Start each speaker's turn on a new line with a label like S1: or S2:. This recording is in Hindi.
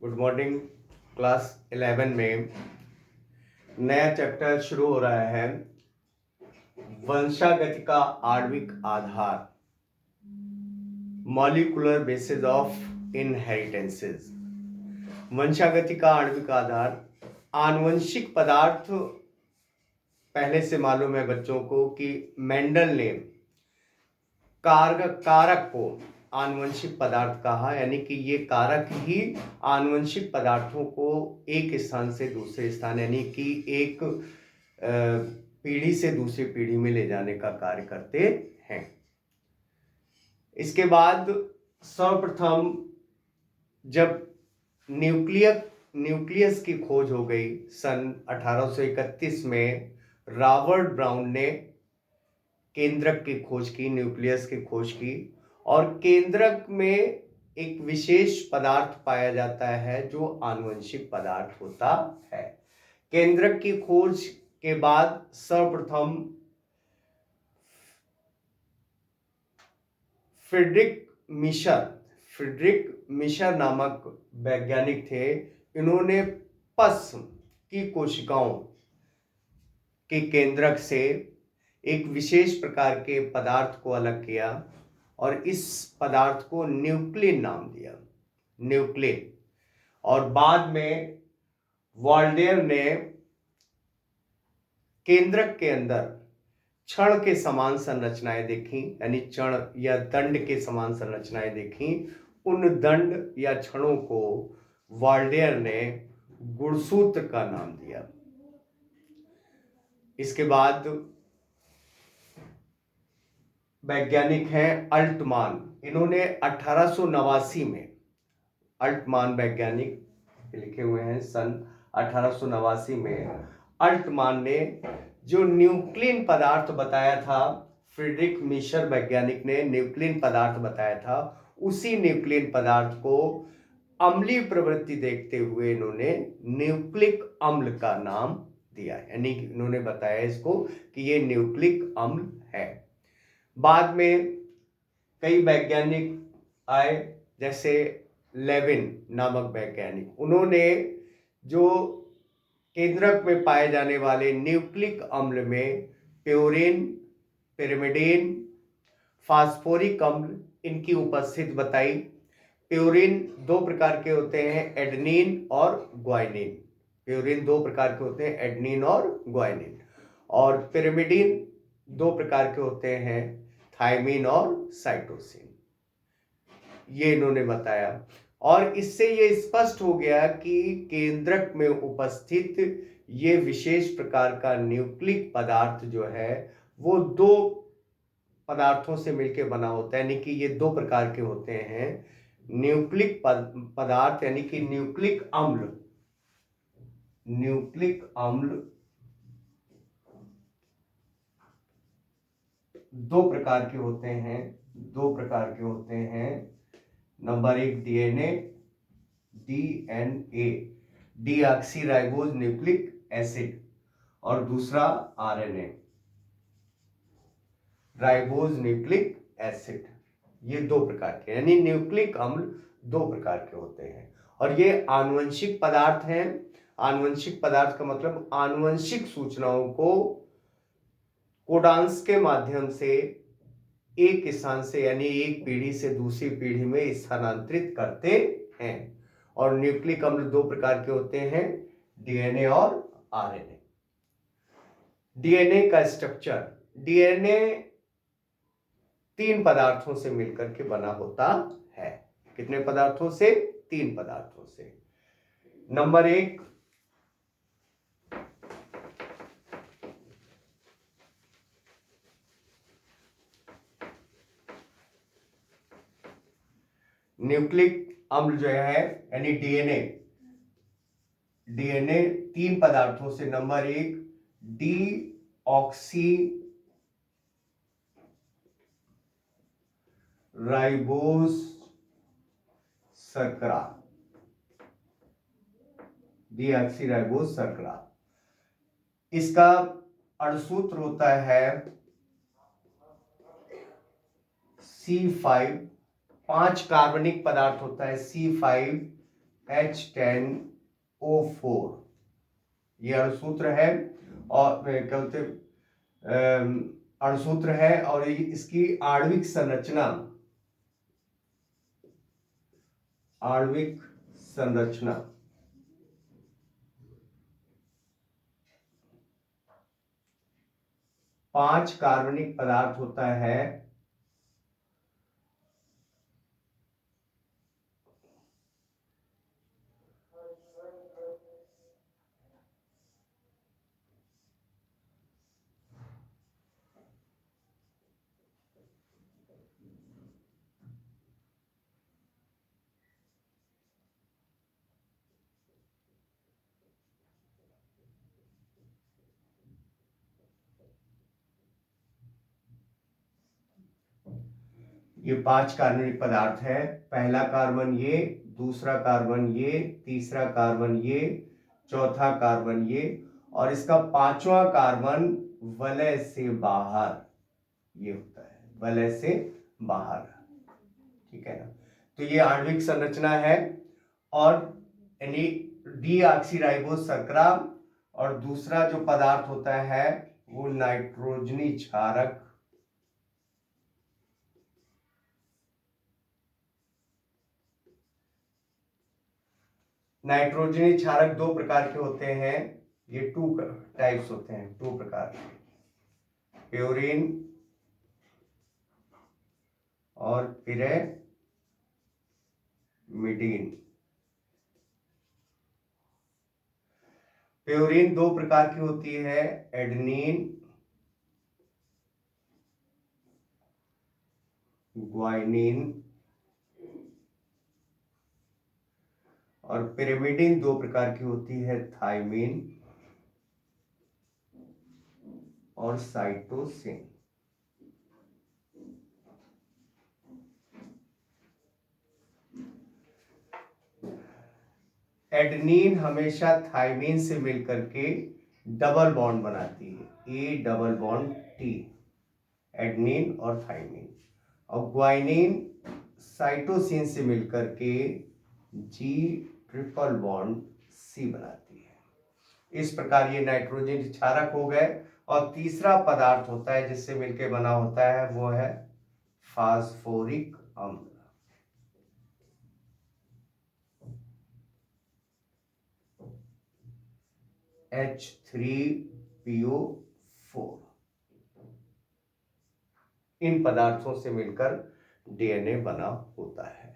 S1: Good morning. क्लास 11 में नया चैप्टर शुरू हो रहा है, वंशागति का आणविक आधार, मॉलिक्यूलर बेसिस ऑफ इनहेरिटेंसेस। वंशागति का आणविक आधार, आनुवंशिक पदार्थ। पहले से मालूम है बच्चों को कि मेंडल ने कारक को आनुवंशिक पदार्थ कहा, यानी कि ये कारक ही आनुवंशिक पदार्थों को एक स्थान से दूसरे स्थान, यानी कि एक पीढ़ी से दूसरी पीढ़ी में ले जाने का कार्य करते हैं। इसके बाद सर्वप्रथम जब न्यूक्लियस की खोज हो गई सन 1831 में, रॉबर्ट ब्राउन ने केंद्रक की खोज की, न्यूक्लियस की खोज की, और केंद्रक में एक विशेष पदार्थ पाया जाता है जो आनुवंशिक पदार्थ होता है। केंद्रक की खोज के बाद सर्वप्रथम फ्रेडरिक मिशर नामक वैज्ञानिक थे। इन्होंने पस की कोशिकाओं के केंद्रक से एक विशेष प्रकार के पदार्थ को अलग किया और इस पदार्थ को न्यूक्लिन नाम दिया, न्यूक्लिन। और बाद में वॉल्डेयर ने केंद्रक के अंदर क्षण के समान संरचनाएं देखी, यानी क्षण या दंड के समान संरचनाएं देखी। उन दंड या क्षणों को वॉल्डेयर ने गुणसूत्र का नाम दिया। इसके बाद वैज्ञानिक हैं अल्टमान। इन्होंने 1889 में, अल्टमान वैज्ञानिक लिखे हुए हैं सन 1889 में, अल्टमान ने जो न्यूक्लिन पदार्थ बताया था, फ्रेडरिक मिशर वैज्ञानिक ने न्यूक्लिन पदार्थ बताया था, उसी न्यूक्लिन पदार्थ को अम्लीय प्रवृत्ति देखते हुए इन्होंने न्यूक्लिक अम्ल का नाम दिया, यानी कि इन्होंने बताया इसको कि ये न्यूक्लिक अम्ल है। बाद में कई वैज्ञानिक आए, जैसे लेविन नामक वैज्ञानिक। उन्होंने जो केंद्रक में पाए जाने वाले न्यूक्लिक अम्ल में प्योरीन, पिरिमिडीन, फास्फोरिक अम्ल, इनकी उपस्थिति बताई। प्योरीन दो प्रकार के होते हैं, एडेनिन और ग्वाइनिन। प्योरीन दो प्रकार के होते हैं, एडेनिन और ग्वाइनिन। और पिरिमिडीन दो प्रकार के होते हैं, थायमिन और साइटोसिन। ये इन्होंने बताया। और इससे ये स्पष्ट हो गया कि केंद्रक में उपस्थित ये विशेष प्रकार का न्यूक्लिक पदार्थ जो है वो दो पदार्थों से मिलकर बना होता है, यानी कि ये दो प्रकार के होते हैं। न्यूक्लिक पदार्थ यानी कि न्यूक्लिक अम्ल दो प्रकार के होते हैं। नंबर एक डीएनए, डीऑक्सीराइबोज न्यूक्लिक एसिड, और दूसरा आरएनए, राइबोज न्यूक्लिक एसिड। ये दो प्रकार के, यानी न्यूक्लिक अम्ल दो प्रकार के होते हैं। और ये आनुवंशिक पदार्थ हैं। आनुवंशिक पदार्थ का मतलब आनुवंशिक सूचनाओं को कोडांस के माध्यम से एक स्थान से, यानी एक पीढ़ी से दूसरी पीढ़ी में स्थानांतरित करते हैं। और न्यूक्लिक अम्ल दो प्रकार के होते हैं, डीएनए और आरएनए। डीएनए का स्ट्रक्चर, डीएनए तीन पदार्थों से मिलकर के बना होता है। कितने पदार्थों से? तीन पदार्थों से। नंबर एक न्यूक्लिक अम्ल जो है, यानी डीएनए तीन पदार्थों से। नंबर एक डीऑक्सी राइबोज शर्करा, डीऑक्सीराइबोज शर्करा। इसका अणुसूत्र होता है C5। 5 कार्बनिक पदार्थ होता है C5 H10O4, ये अणुसूत्र है और क्या बोलते अणुसूत्र है और इसकी आणविक संरचना, आणविक संरचना 5 कार्बनिक पदार्थ होता है। ये 5 कार्बनिक पदार्थ है। पहला कार्बन ये, दूसरा कार्बन ये, तीसरा कार्बन ये, चौथा कार्बन ये और इसका 5वां कार्बन वलय से बाहर, ये होता है वलय से बाहर। ठीक है ना। तो ये आणविक संरचना है और यानी डीऑक्सीराइबोस शर्करा और दूसरा जो पदार्थ होता है वो नाइट्रोजनी क्षारक। नाइट्रोजनी क्षारक 2 प्रकार के होते हैं, ये 2 टाइप्स होते हैं, 2 प्रकार के, प्योरीन और पिरेमिडीन। प्योरीन 2 प्रकार की होती है, एडेनिन, ग्वानिन, और पिरिमिडिन 2 प्रकार की होती है, थायमिन और साइटोसिन। एडेनिन हमेशा थायमिन से मिलकर के डबल बॉन्ड बनाती है, A double Bond tea, adenine और थायमिन। और ग्वानिन साइटोसिन से मिलकर के जी ट्रिपल बॉन्ड सी बनाती है। इस प्रकार ये नाइट्रोजन क्षारक हो गए। और तीसरा पदार्थ होता है जिससे मिलकर बना होता है वो है फास्फोरिक अम्ल। H3PO4। इन पदार्थों से मिलकर डीएनए बना होता है।